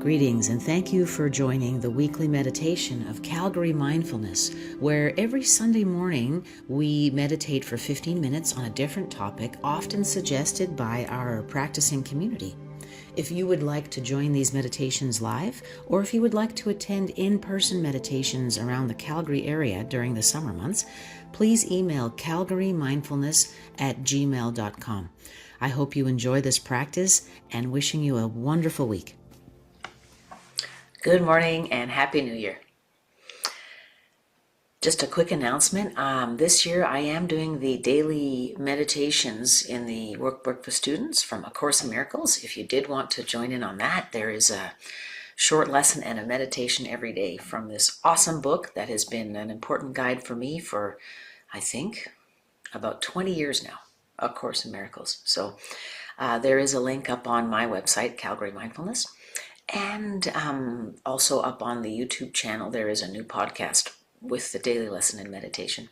Greetings and thank you for joining the weekly meditation of Calgary Mindfulness, where every Sunday morning we meditate for 15 minutes on a different topic, often suggested by our practicing community. If you would like to join these meditations live, or if you would like to attend in-person meditations around the Calgary area during the summer months, please email calgarymindfulness@gmail.com. I hope you enjoy this practice and wishing you a wonderful week. Good morning and Happy New Year. Just a quick announcement. This year I am doing the daily meditations in the workbook for students from A Course in Miracles. If you did want to join in on that, there is a short lesson and a meditation every day from this awesome book that has been an important guide for me for, I think, about 20 years now, A Course in Miracles. So there is a link up on my website, Calgary Mindfulness. And also up on the YouTube channel, there is a new podcast with the daily lesson and meditation.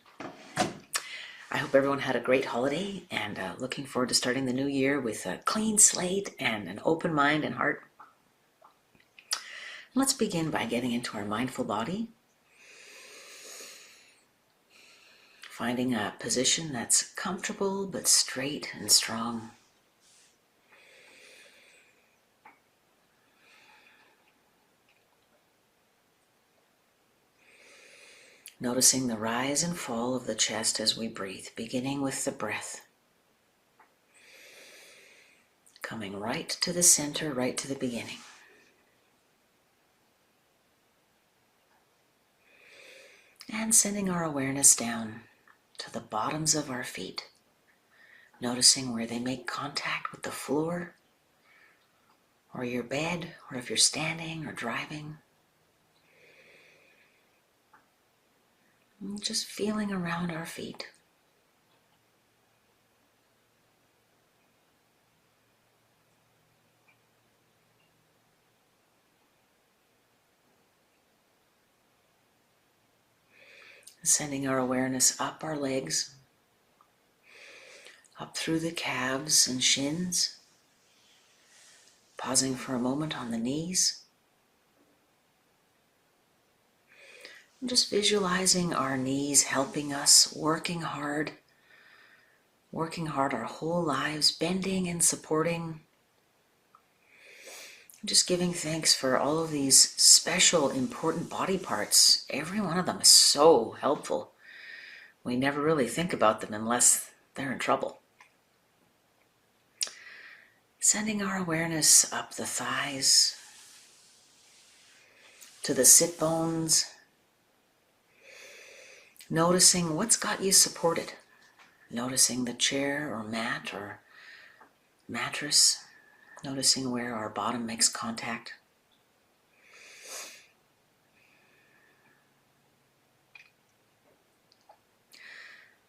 I hope everyone had a great holiday and looking forward to starting the new year with a clean slate and an open mind and heart. Let's begin by getting into our mindful body. Finding a position that's comfortable but straight and strong. Noticing the rise and fall of the chest as we breathe, beginning with the breath. Coming right to the center, right to the beginning. And sending our awareness down to the bottoms of our feet, noticing where they make contact with the floor, or your bed, or if you're standing or driving. Just feeling around our feet. Sending our awareness up our legs, up through the calves and shins, pausing for a moment on the knees. Just visualizing our knees helping us, working hard our whole lives, bending and supporting. Just giving thanks for all of these special, important body parts. Every one of them is so helpful. We never really think about them unless they're in trouble. Sending our awareness up the thighs, to the sit bones, noticing what's got you supported. Noticing the chair or mat or mattress. Noticing where our bottom makes contact.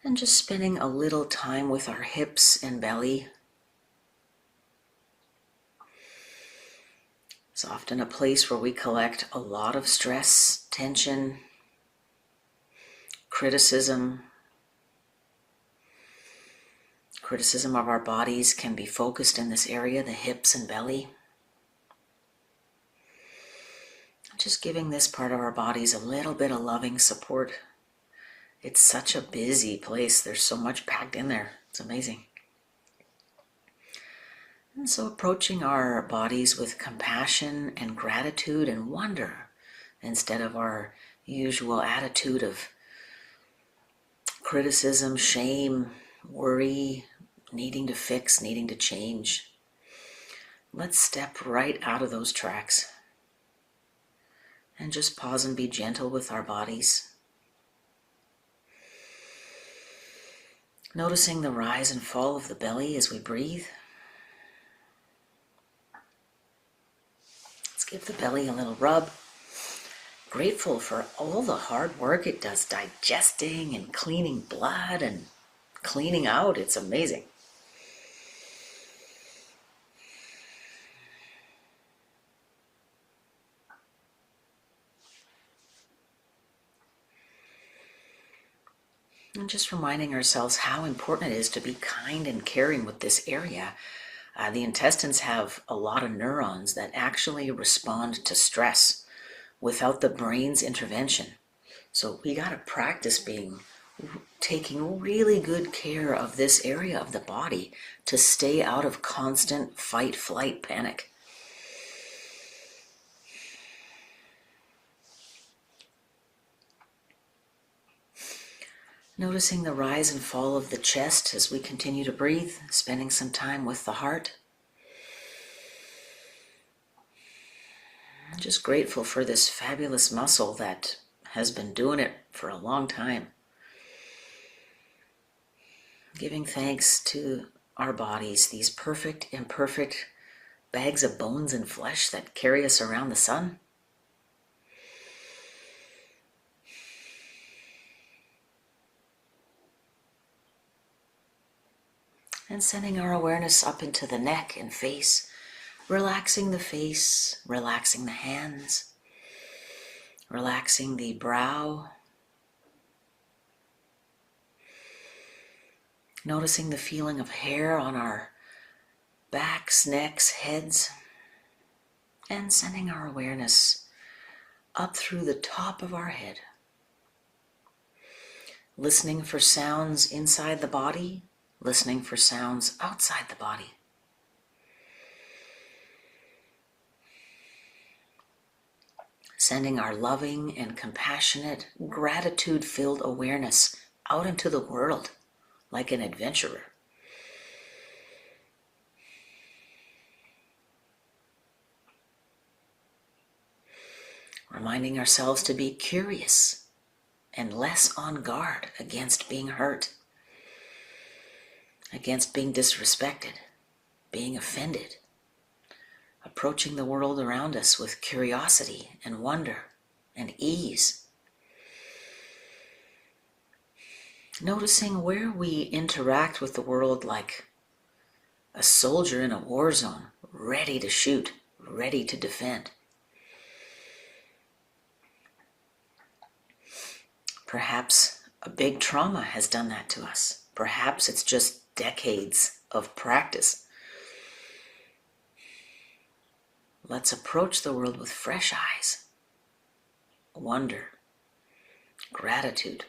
And just spending a little time with our hips and belly. It's often a place where we collect a lot of stress, tension, criticism. Criticism of our bodies can be focused in this area, the hips and belly. Just giving this part of our bodies a little bit of loving support. It's such a busy place. There's so much packed in there. It's amazing. And so approaching our bodies with compassion and gratitude and wonder instead of our usual attitude of criticism, shame, worry, needing to fix, needing to change. Let's step right out of those tracks and just pause and be gentle with our bodies. Noticing the rise and fall of the belly as we breathe. Let's give the belly a little rub. Grateful for all the hard work it does digesting and cleaning blood and cleaning out. It's amazing. And just reminding ourselves how important it is to be kind and caring with this area. The intestines have a lot of neurons that actually respond to stress without the brain's intervention. So we got to practice taking really good care of this area of the body to stay out of constant fight, flight, panic. Noticing the rise and fall of the chest as we continue to breathe, spending some time with the heart. I'm just grateful for this fabulous muscle that has been doing it for a long time. Giving thanks to our bodies, these perfect, imperfect bags of bones and flesh that carry us around the sun. And sending our awareness up into the neck and face, relaxing the face, relaxing the hands, relaxing the brow, noticing the feeling of hair on our backs, necks, heads, and sending our awareness up through the top of our head, listening for sounds inside the body, listening for sounds outside the body. Sending our loving and compassionate, gratitude-filled awareness out into the world like an adventurer. Reminding ourselves to be curious and less on guard against being hurt, against being disrespected, being offended, approaching the world around us with curiosity and wonder and ease. Noticing where we interact with the world like a soldier in a war zone, ready to shoot, ready to defend. Perhaps a big trauma has done that to us. Perhaps it's just decades of practice. Let's approach the world with fresh eyes, wonder, gratitude.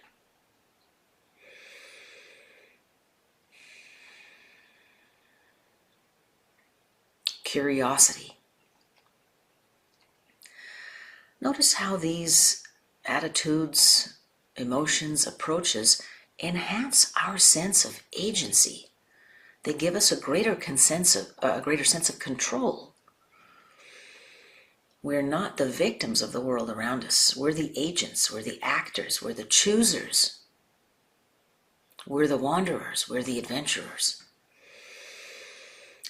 Curiosity. Notice how these attitudes, emotions, approaches enhance our sense of agency. They give us a greater sense of control. We're not the victims of the world around us. We're the agents, we're the actors, we're the choosers. We're the wanderers, we're the adventurers.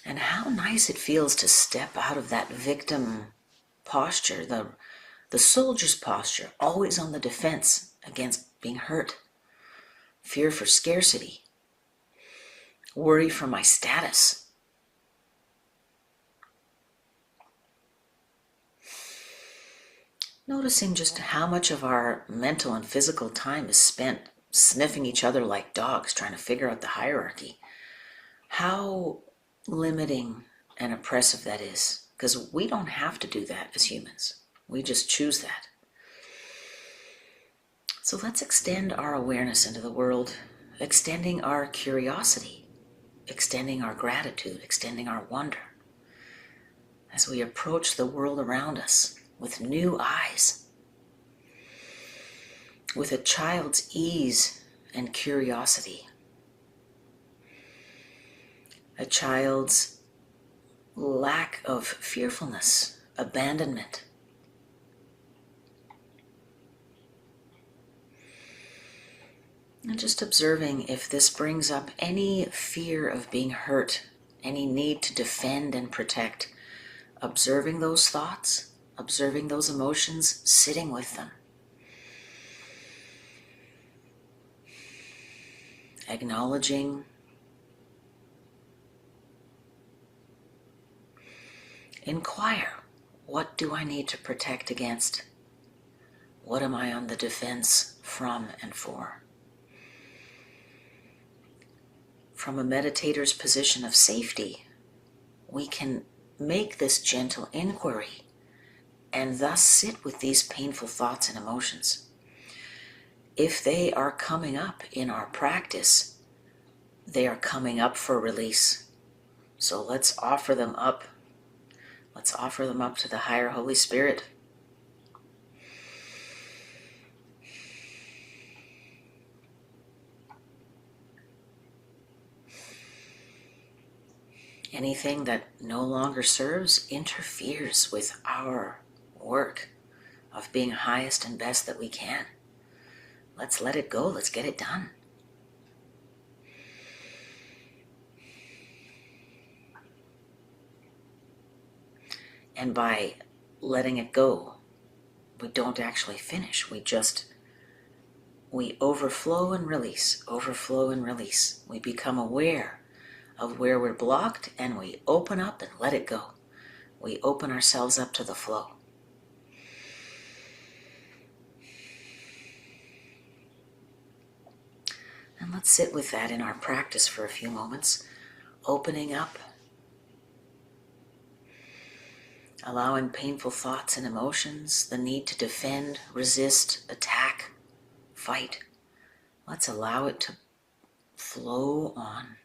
And how nice it feels to step out of that victim posture, the soldier's posture, always on the defense against being hurt, fear for scarcity, worry for my status. Noticing just how much of our mental and physical time is spent sniffing each other like dogs, trying to figure out the hierarchy. How limiting and oppressive that is, because we don't have to do that as humans. We just choose that. So let's extend our awareness into the world, extending our curiosity, extending our gratitude, extending our wonder, as we approach the world around us with new eyes, with a child's ease and curiosity, a child's lack of fearfulness, abandonment. And just observing if this brings up any fear of being hurt, any need to defend and protect. Observing those thoughts, observing those emotions, sitting with them. Acknowledging. Inquire, what do I need to protect against? What am I on the defense from and for? From a meditator's position of safety, we can make this gentle inquiry and thus sit with these painful thoughts and emotions. If they are coming up in our practice, they are coming up for release. So let's offer them up. Let's offer them up to the higher Holy Spirit. Anything that no longer serves interferes with our work of being highest and best that we can. Let's let it go. Let's get it done. And by letting it go, we don't actually finish. We overflow and release, overflow and release. We become aware of where we're blocked, and we open up and let it go. We open ourselves up to the flow. And let's sit with that in our practice for a few moments, opening up, allowing painful thoughts and emotions, the need to defend, resist, attack, fight. Let's allow it to flow on.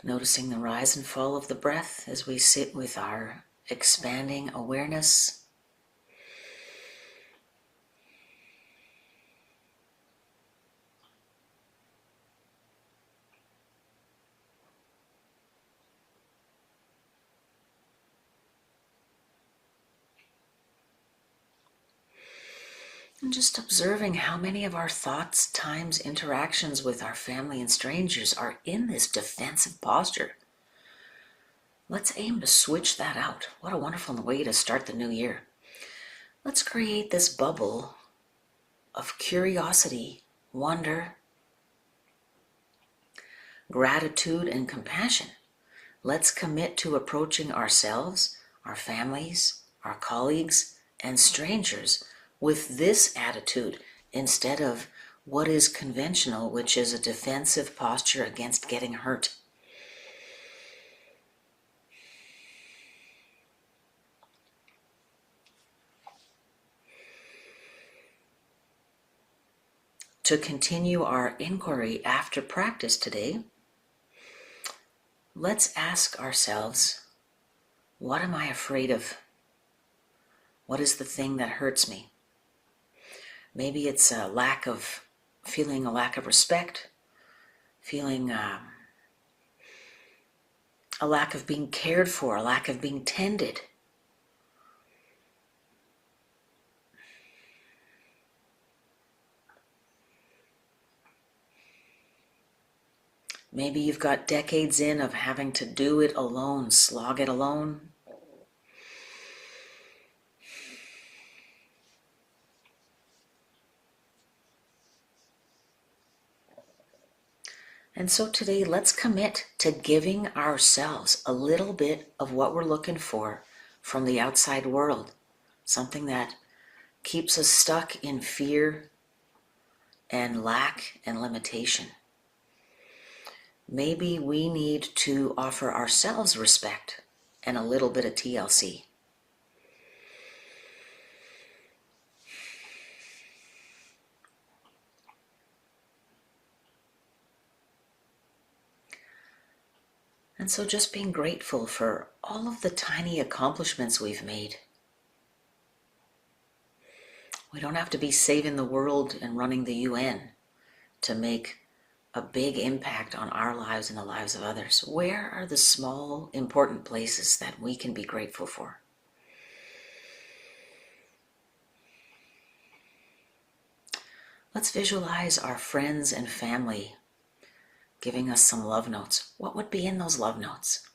Noticing the rise and fall of the breath as we sit with our expanding awareness. And just observing how many of our thoughts, times, interactions with our family and strangers are in this defensive posture. Let's aim to switch that out. What a wonderful way to start the new year. Let's create this bubble of curiosity, wonder, gratitude, and compassion. Let's commit to approaching ourselves, our families, our colleagues, and strangers with this attitude instead of what is conventional, which is a defensive posture against getting hurt. To continue our inquiry after practice today, let's ask ourselves, what am I afraid of? What is the thing that hurts me? Maybe it's feeling a lack of respect, feeling a lack of being cared for, a lack of being tended. Maybe you've got decades in of having to do it alone, slog it alone. And so today, let's commit to giving ourselves a little bit of what we're looking for from the outside world. Something that keeps us stuck in fear and lack and limitation. Maybe we need to offer ourselves respect and a little bit of TLC. And so just being grateful for all of the tiny accomplishments we've made. We don't have to be saving the world and running the UN to make a big impact on our lives and the lives of others. Where are the small, important places that we can be grateful for? Let's visualize our friends and family giving us some love notes. What would be in those love notes?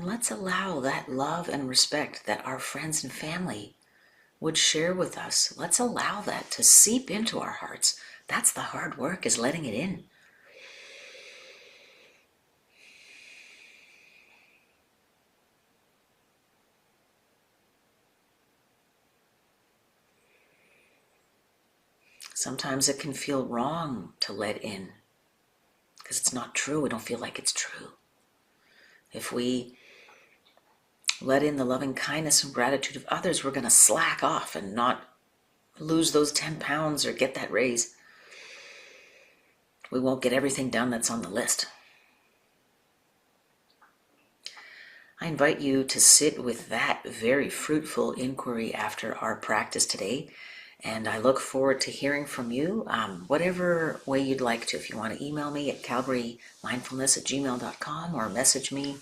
And let's allow that love and respect that our friends and family would share with us. Let's allow that to seep into our hearts. That's the hard work, is letting it in. Sometimes it can feel wrong to let in because it's not true. We don't feel like it's true. If we let in the loving kindness and gratitude of others, we're going to slack off and not lose those 10 pounds or get that raise. We won't get everything done that's on the list. I invite you to sit with that very fruitful inquiry after our practice today. And I look forward to hearing from you, whatever way you'd like to. If you want to email me at calgarymindfulness@gmail.com or message me.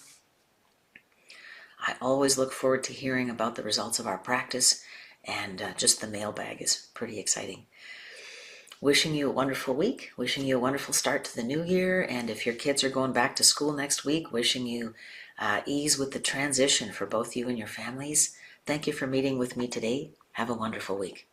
I always look forward to hearing about the results of our practice, and just the mailbag is pretty exciting. Wishing you a wonderful week, wishing you a wonderful start to the new year, and if your kids are going back to school next week, wishing you ease with the transition for both you and your families. Thank you for meeting with me today. Have a wonderful week.